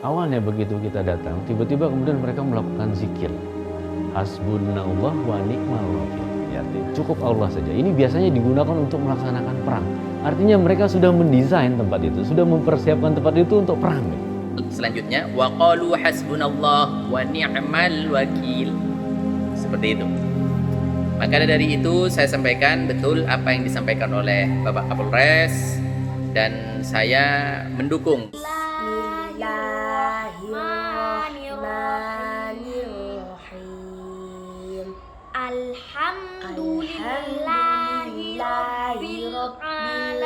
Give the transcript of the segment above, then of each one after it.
Awalnya begitu kita datang, tiba-tiba kemudian mereka melakukan zikir. Hasbunallah wa ni'mal wakil. Ya, cukup Allah saja. Ini biasanya digunakan untuk melaksanakan perang. Artinya mereka sudah mendesain tempat itu, sudah mempersiapkan tempat itu untuk perang. Selanjutnya, wa qalu hasbunallah wa ni'mal wakil. Seperti itu. Maka dari itu saya sampaikan betul apa yang disampaikan oleh Bapak Kapolres dan saya mendukung. Bismillahirrahmanirrahim. Alhamdulillahi rabbil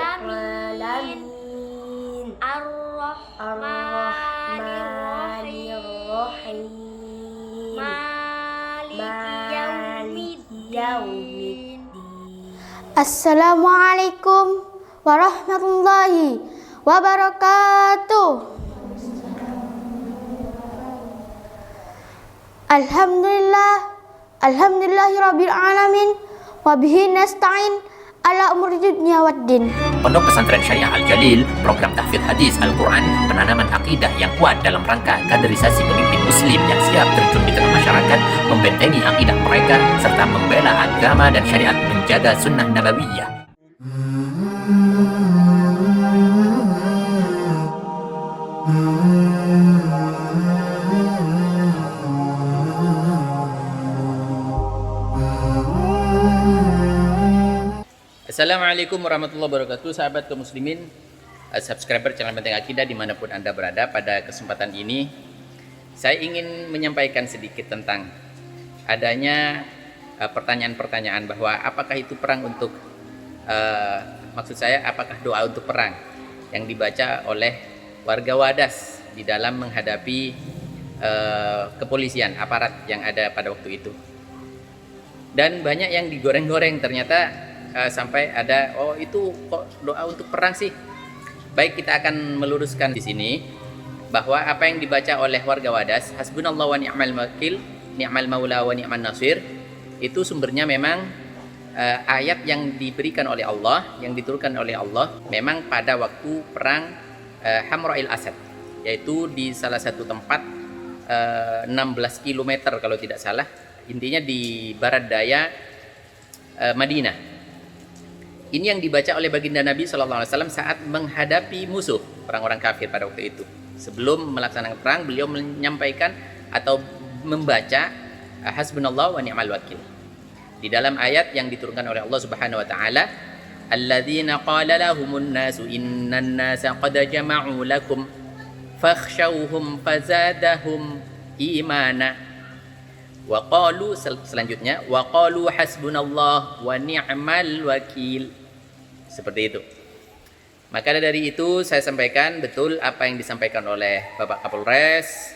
alamin. Ar-Rahmanir-Rahim. Maliki yaumiddin. Assalamualaikum warahmatullahi wabarakatuh. Alhamdulillahirabbil alamin wa bihi nasta'in ala umuri dunya waddin. Pondok Pesantren Syariah Al-Jalil, program tahfidz hadis Al-Quran, penanaman akidah yang kuat dalam rangka kaderisasi pemimpin muslim yang siap terjun di tengah masyarakat, membentengi akidah mereka, serta membela agama dan syariat, menjaga sunnah nabawiyah. Assalamualaikum warahmatullahi wabarakatuh, sahabat kaum muslimin, subscriber channel Benteng Akidah dimanapun Anda berada. Pada kesempatan ini saya ingin menyampaikan sedikit tentang adanya pertanyaan-pertanyaan bahwa apakah itu perang untuk maksud saya apakah doa untuk perang yang dibaca oleh warga Wadas di dalam menghadapi kepolisian, aparat yang ada pada waktu itu. Dan banyak yang digoreng-goreng, ternyata sampai ada, oh itu kok doa untuk perang sih. Baik, kita akan meluruskan di sini bahwa apa yang dibaca oleh warga Wadas, hasbunallahu wa ni'mal wakil, ni'mal maula wa ni'man nasir, itu sumbernya memang ayat yang diberikan oleh Allah, yang diturunkan oleh Allah memang pada waktu perang Hamra'il Asad, yaitu di salah satu tempat 16 km kalau tidak salah, intinya di barat daya Madinah. Ini yang dibaca oleh baginda Nabi SAW saat menghadapi musuh orang-orang kafir pada waktu itu. Sebelum melaksanakan perang, beliau menyampaikan atau membaca hasbunallah wa ni'mal wakil. Di dalam ayat yang diturunkan oleh Allah Subhanahu wa taala, alladzina qala lahumun nasu innan nasa qad jama'u lakum fakhshawhum fazadahum imana. Wa qalu, selanjutnya wa qalu hasbunallah wa ni'mal wakil. Seperti itu. Maka dari itu saya sampaikan betul apa yang disampaikan oleh Bapak Kapolres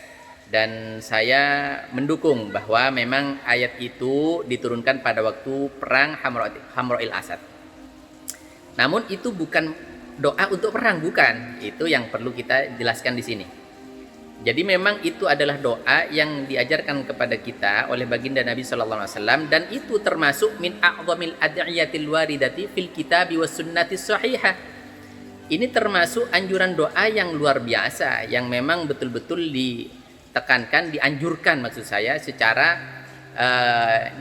dan saya mendukung bahwa memang ayat itu diturunkan pada waktu perang Hamra'il Asad. Namun itu bukan doa untuk perang, bukan. Itu yang perlu kita jelaskan di sini. Jadi memang itu adalah doa yang diajarkan kepada kita oleh baginda Nabi SAW, dan itu termasuk min a'zamil ad'iyatil waridati fil kitabi was sunnati sahihah. Ini termasuk anjuran doa yang luar biasa, yang memang betul-betul ditekankan, dianjurkan maksud saya secara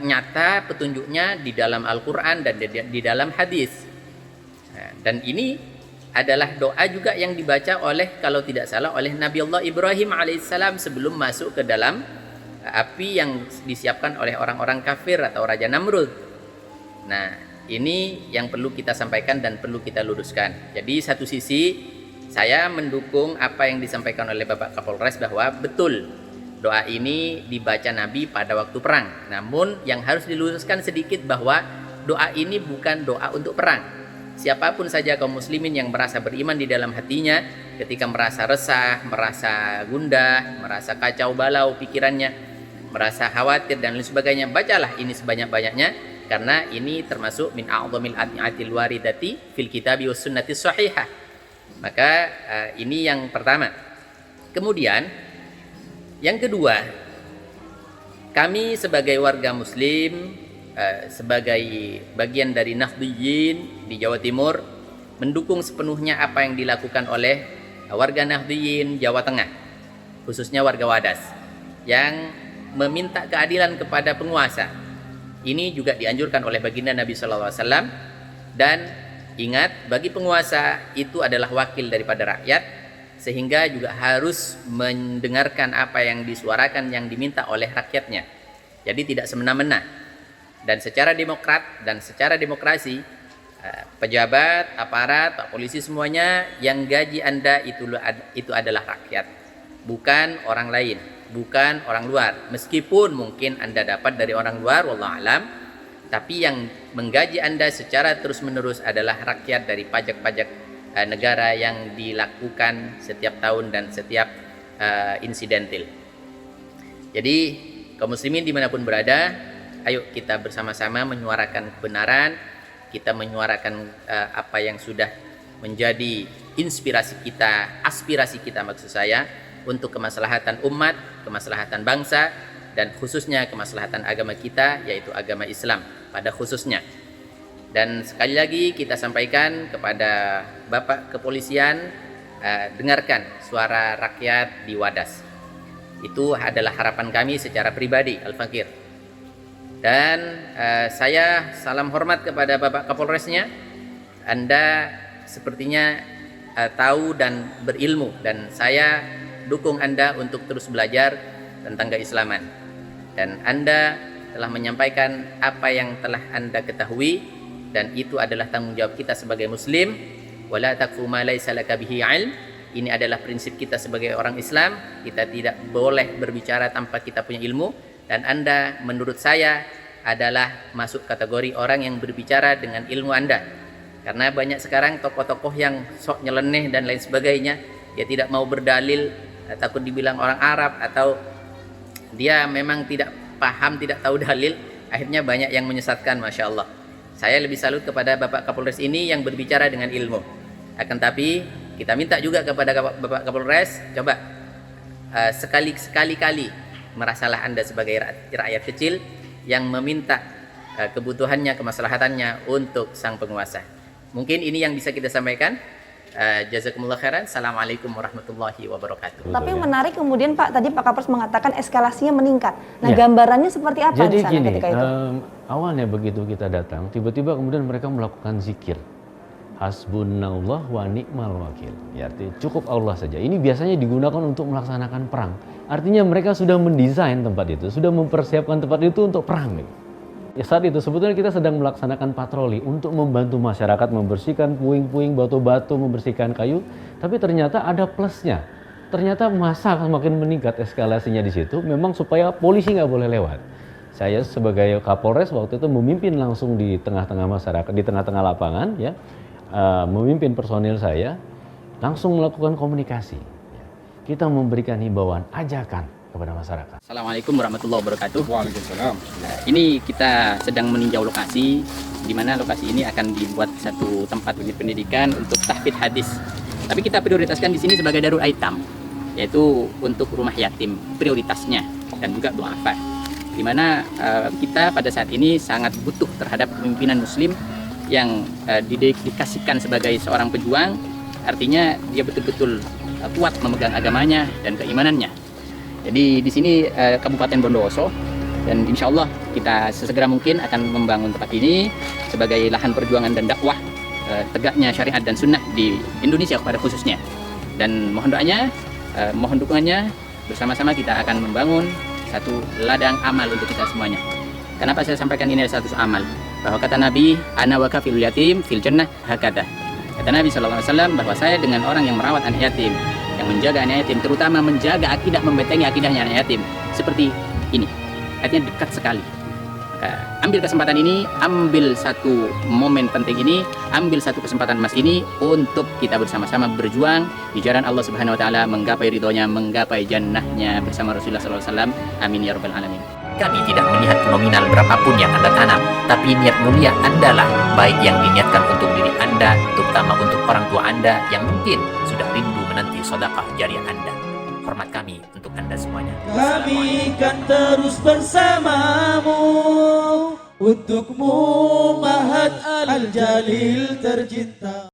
nyata petunjuknya di dalam Al-Quran dan di dalam hadis. Dan ini adalah doa juga yang dibaca oleh, kalau tidak salah, oleh Nabi Allah Ibrahim alaihissalam sebelum masuk ke dalam api yang disiapkan oleh orang-orang kafir atau Raja Namrud. Nah, ini yang perlu kita sampaikan dan perlu kita luruskan. Jadi satu sisi saya mendukung apa yang disampaikan oleh Bapak Kapolres bahwa betul doa ini dibaca Nabi pada waktu perang. Namun yang harus diluruskan sedikit bahwa doa ini bukan doa untuk perang. Siapapun saja kaum muslimin yang merasa beriman di dalam hatinya, ketika merasa resah, merasa gundah, merasa kacau balau pikirannya, merasa khawatir dan lain sebagainya, bacalah ini sebanyak-banyaknya, karena ini termasuk min a'zamil ad'iyatil waridati fil kitabi was sunnati sahihah. Maka ini yang pertama. Kemudian yang kedua, kami sebagai warga muslim, sebagai bagian dari Nahdliyin di Jawa Timur, mendukung sepenuhnya apa yang dilakukan oleh warga Nahdliyin Jawa Tengah. khususnya warga Wadas yang meminta keadilan kepada penguasa. Ini juga dianjurkan oleh baginda Nabi SAW. Dan ingat, bagi penguasa itu adalah wakil daripada rakyat, sehingga juga harus mendengarkan apa yang disuarakan, yang diminta oleh rakyatnya. Jadi tidak semena-mena. Dan secara demokrat dan secara demokrasi, pejabat, aparat, Pak Polisi semuanya, yang gaji Anda itu adalah rakyat, bukan orang lain, bukan orang luar. Meskipun mungkin Anda dapat dari orang luar, wallahu alam, tapi yang menggaji Anda secara terus-menerus adalah rakyat dari pajak-pajak negara yang dilakukan setiap tahun dan setiap insidentil. Jadi kaum muslimin dimanapun berada, ayo kita bersama-sama menyuarakan kebenaran, kita menyuarakan apa yang sudah menjadi inspirasi kita, aspirasi kita maksud saya, untuk kemaslahatan umat, kemaslahatan bangsa, dan khususnya kemaslahatan agama kita, yaitu agama Islam pada khususnya. Dan sekali lagi kita sampaikan kepada Bapak Kepolisian, dengarkan suara rakyat di Wadas. Itu adalah harapan kami secara pribadi, Al-Fakir. Dan saya salam hormat kepada Bapak Kapolresnya. Anda sepertinya tahu dan berilmu, dan saya dukung Anda untuk terus belajar tentang keislaman. Dan Anda telah menyampaikan apa yang telah Anda ketahui, dan itu adalah tanggung jawab kita sebagai muslim. Wala taqfu ma laysa laka bihi ilm. Ini adalah prinsip kita sebagai orang Islam. Kita tidak boleh berbicara tanpa kita punya ilmu. Dan Anda menurut saya adalah masuk kategori orang yang berbicara dengan ilmu Anda. Karena banyak sekarang tokoh-tokoh yang sok nyeleneh dan lain sebagainya. Dia tidak mau berdalil, takut dibilang orang Arab, atau dia memang tidak paham, tidak tahu dalil. Akhirnya banyak yang menyesatkan, Masya Allah. Saya lebih salut kepada Bapak Kapolres ini yang berbicara dengan ilmu. Akan tapi kita minta juga kepada Bapak Kapolres, coba sekali-kali merasalah Anda sebagai rakyat kecil yang meminta kebutuhannya, kemaslahatannya untuk sang penguasa. Mungkin ini yang bisa kita sampaikan. Jazakumullah khairan. Assalamualaikum warahmatullahi wabarakatuh. Tapi yang menarik kemudian Pak, tadi Pak Kapolres mengatakan eskalasinya meningkat. Nah, gambarannya seperti apa Jadi di sana gini, ketika itu? awalnya begitu kita datang, tiba-tiba kemudian mereka melakukan zikir. Hasbunallah wa ni'mal wakil. Ya, artinya cukup Allah saja. Ini biasanya digunakan untuk melaksanakan perang. Artinya mereka sudah mendesain tempat itu, sudah mempersiapkan tempat itu untuk perang. Gitu. Ya, saat itu sebetulnya kita sedang melaksanakan patroli untuk membantu masyarakat membersihkan puing-puing, batu-batu, membersihkan kayu. Tapi ternyata ada plusnya. Ternyata massa semakin meningkat eskalasinya di situ, memang supaya polisi nggak boleh lewat. Saya sebagai Kapolres waktu itu memimpin langsung di tengah-tengah masyarakat, di tengah-tengah lapangan, ya, memimpin personil saya, langsung melakukan komunikasi. Kita memberikan himbauan, ajakan kepada masyarakat. Assalamualaikum warahmatullahi wabarakatuh. Waalaikumsalam. Ini kita sedang meninjau lokasi, di mana lokasi ini akan dibuat satu tempat unit pendidikan untuk tahfidz hadis. Tapi kita prioritaskan di sini sebagai darul aitam, yaitu untuk rumah yatim prioritasnya, dan juga du'afa. Di mana kita pada saat ini sangat butuh terhadap kepemimpinan muslim yang didedikasikan sebagai seorang pejuang, artinya dia betul-betul kuat memegang agamanya dan keimanannya. Jadi di sini Kabupaten Bondowoso, dan insya Allah kita sesegera mungkin akan membangun tempat ini sebagai lahan perjuangan dan dakwah tegaknya syariat dan sunnah di Indonesia pada khususnya. Dan mohon doanya, mohon dukungannya, bersama-sama kita akan membangun satu ladang amal untuk kita semuanya. Kenapa saya sampaikan ini ada satu amal? Bahwa kata Nabi, ana wa kafil yatim fil jannah hakada. Kata Nabi SAW bahwa saya dengan orang yang merawat anak yatim, yang menjaga anak yatim, terutama menjaga akidah, membentengi akidahnya anak yatim, seperti ini. Artinya dekat sekali. Ambil kesempatan ini, ambil satu momen penting ini, ambil satu kesempatan emas ini untuk kita bersama-sama berjuang di jalan Allah Subhanahu Wa Taala, menggapai ridhonya, menggapai jannahnya bersama Rasulullah SAW. Amin ya rabbal alamin. Kami tidak melihat nominal berapapun yang Anda tanam, tapi niat mulia Anda lah, baik yang diniatkan untuk diri Anda, terutama untuk orang tua Anda yang mungkin sudah rindu menanti sedekah jariah Anda. Hormat kami untuk Anda semuanya. Kami kan terus bersamamu, untukmu Mahat Al-Jalil tercinta.